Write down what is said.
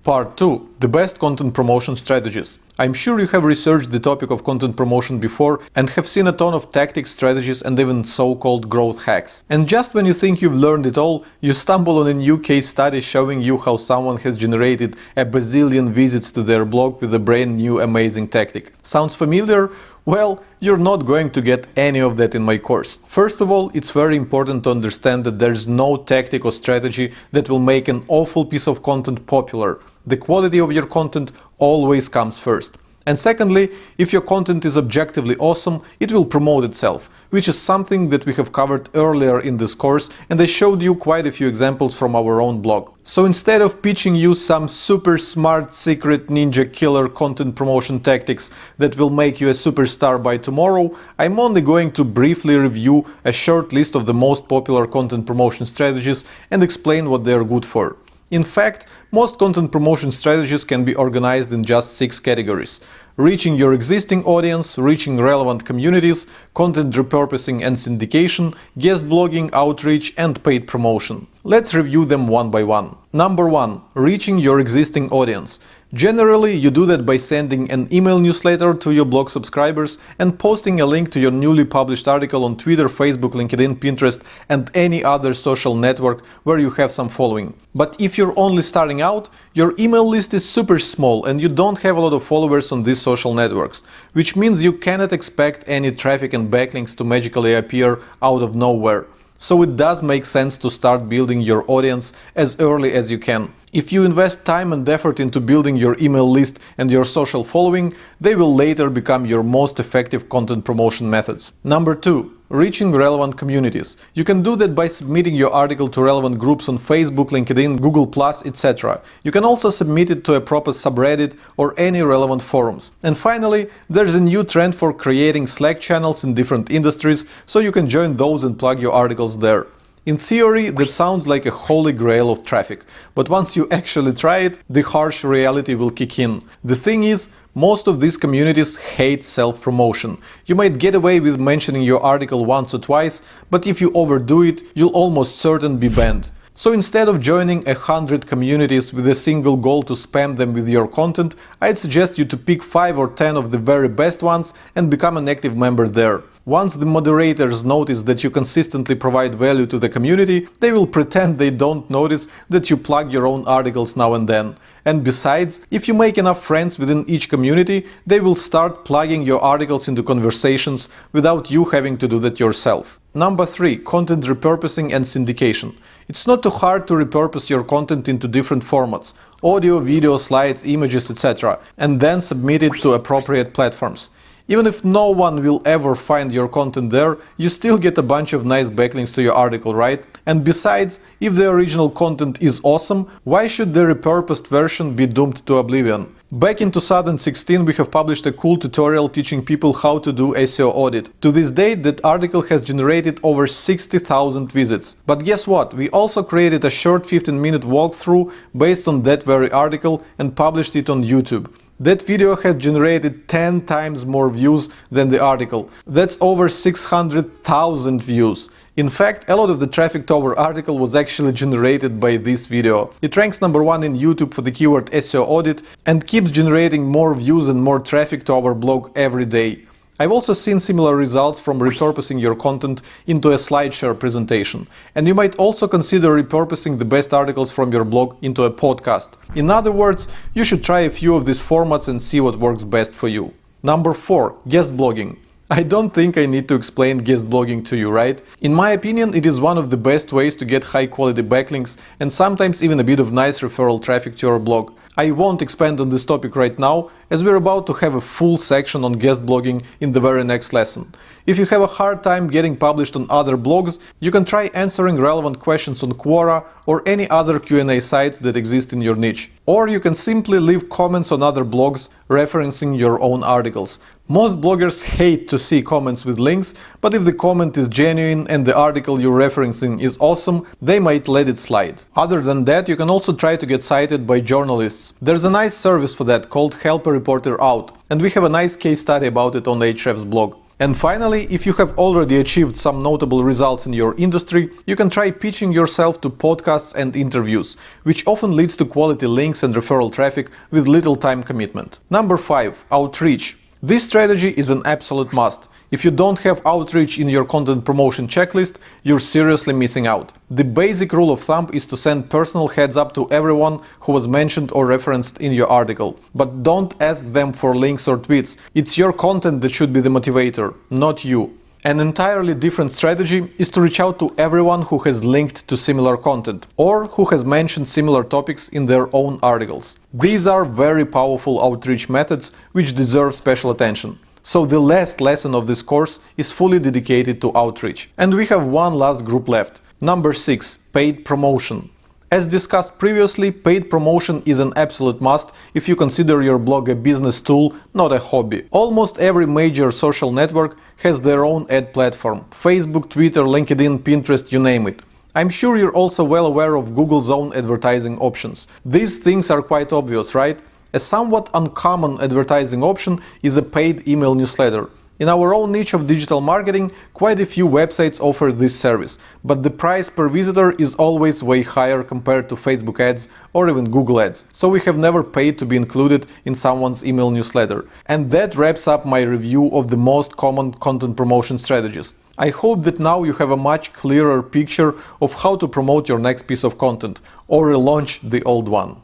Part 2. The best content promotion strategies. I'm sure you have researched the topic of content promotion before and have seen a ton of tactics, strategies and even so-called growth hacks. And just when you think you've learned it all, you stumble on a new case study showing you how someone has generated a bazillion visits to their blog with a brand new amazing tactic. Sounds familiar? Well, you're not going to get any of that in my course. First of all, it's very important to understand that there's no tactic or strategy that will make an awful piece of content popular. The quality of your content always comes first. And secondly, if your content is objectively awesome, it will promote itself, which is something that we have covered earlier in this course, and I showed you quite a few examples from our own blog. So instead of pitching you some super smart secret ninja killer content promotion tactics that will make you a superstar by tomorrow, I'm only going to briefly review a short list of the most popular content promotion strategies and explain what they are good for. In fact, most content promotion strategies can be organized in just 6 categories: reaching your existing audience, reaching relevant communities, content repurposing and syndication, guest blogging, outreach, and paid promotion. Let's review them one by one. Number 1. Reaching your existing audience. Generally, you do that by sending an email newsletter to your blog subscribers and posting a link to your newly published article on Twitter, Facebook, LinkedIn, Pinterest, and any other social network where you have some following. But if you're only starting out, your email list is super small and you don't have a lot of followers on these social networks, which means you cannot expect any traffic and backlinks to magically appear out of nowhere. So it does make sense to start building your audience as early as you can. If you invest time and effort into building your email list and your social following, they will later become your most effective content promotion methods. Number 2. Reaching relevant communities. You can do that by submitting your article to relevant groups on Facebook, LinkedIn, Google+, etc. You can also submit it to a proper subreddit or any relevant forums. And finally, there's a new trend for creating Slack channels in different industries, so you can join those and plug your articles there. In theory, that sounds like a holy grail of traffic, but once you actually try it, the harsh reality will kick in. The thing is, most of these communities hate self-promotion. You might get away with mentioning your article once or twice, but if you overdo it, you'll almost certain be banned. So instead of joining 100 communities with a single goal to spam them with your content, I'd suggest you to pick 5 or 10 of the very best ones and become an active member there. Once the moderators notice that you consistently provide value to the community, they will pretend they don't notice that you plug your own articles now and then. And besides, if you make enough friends within each community, they will start plugging your articles into conversations without you having to do that yourself. Number 3. Content repurposing and syndication. It's not too hard to repurpose your content into different formats: audio, video, slides, images, etc. and then submit it to appropriate platforms. Even if no one will ever find your content there, you still get a bunch of nice backlinks to your article, right? And besides, if the original content is awesome, why should the repurposed version be doomed to oblivion? Back in 2016, we have published a cool tutorial teaching people how to do SEO audit. To this date, that article has generated over 60,000 visits. But guess what? We also created a short 15-minute walkthrough based on that very article and published it on YouTube. That video has generated 10 times more views than the article. That's over 600,000 views. In fact, a lot of the traffic to our article was actually generated by this video. It ranks number 1 in YouTube for the keyword SEO audit and keeps generating more views and more traffic to our blog every day. I've also seen similar results from repurposing your content into a SlideShare presentation. And you might also consider repurposing the best articles from your blog into a podcast. In other words, you should try a few of these formats and see what works best for you. Number 4. Guest blogging. I don't think I need to explain guest blogging to you, right? In my opinion, it is one of the best ways to get high quality backlinks and sometimes even a bit of nice referral traffic to your blog. I won't expand on this topic right now, as we're about to have a full section on guest blogging in the very next lesson. If you have a hard time getting published on other blogs, you can try answering relevant questions on Quora or any other Q&A sites that exist in your niche. Or you can simply leave comments on other blogs referencing your own articles. Most bloggers hate to see comments with links, but if the comment is genuine and the article you're referencing is awesome, they might let it slide. Other than that, you can also try to get cited by journalists. There's a nice service for that called Help a Reporter Out, and we have a nice case study about it on Ahrefs blog. And finally, if you have already achieved some notable results in your industry, you can try pitching yourself to podcasts and interviews, which often leads to quality links and referral traffic with little time commitment. Number 5. Outreach. This strategy is an absolute must. If you don't have outreach in your content promotion checklist, you're seriously missing out. The basic rule of thumb is to send personal heads up to everyone who was mentioned or referenced in your article. But don't ask them for links or tweets. It's your content that should be the motivator, not you. An entirely different strategy is to reach out to everyone who has linked to similar content or who has mentioned similar topics in their own articles. These are very powerful outreach methods which deserve special attention. So the last lesson of this course is fully dedicated to outreach. And we have one last group left. Number 6. Paid promotion. As discussed previously, paid promotion is an absolute must if you consider your blog a business tool, not a hobby. Almost every major social network has their own ad platform. Facebook, Twitter, LinkedIn, Pinterest, you name it. I'm sure you're also well aware of Google's own advertising options. These things are quite obvious, right? A somewhat uncommon advertising option is a paid email newsletter. In our own niche of digital marketing, quite a few websites offer this service, but the price per visitor is always way higher compared to Facebook ads or even Google ads, so we have never paid to be included in someone's email newsletter. And that wraps up my review of the most common content promotion strategies. I hope that now you have a much clearer picture of how to promote your next piece of content or relaunch the old one.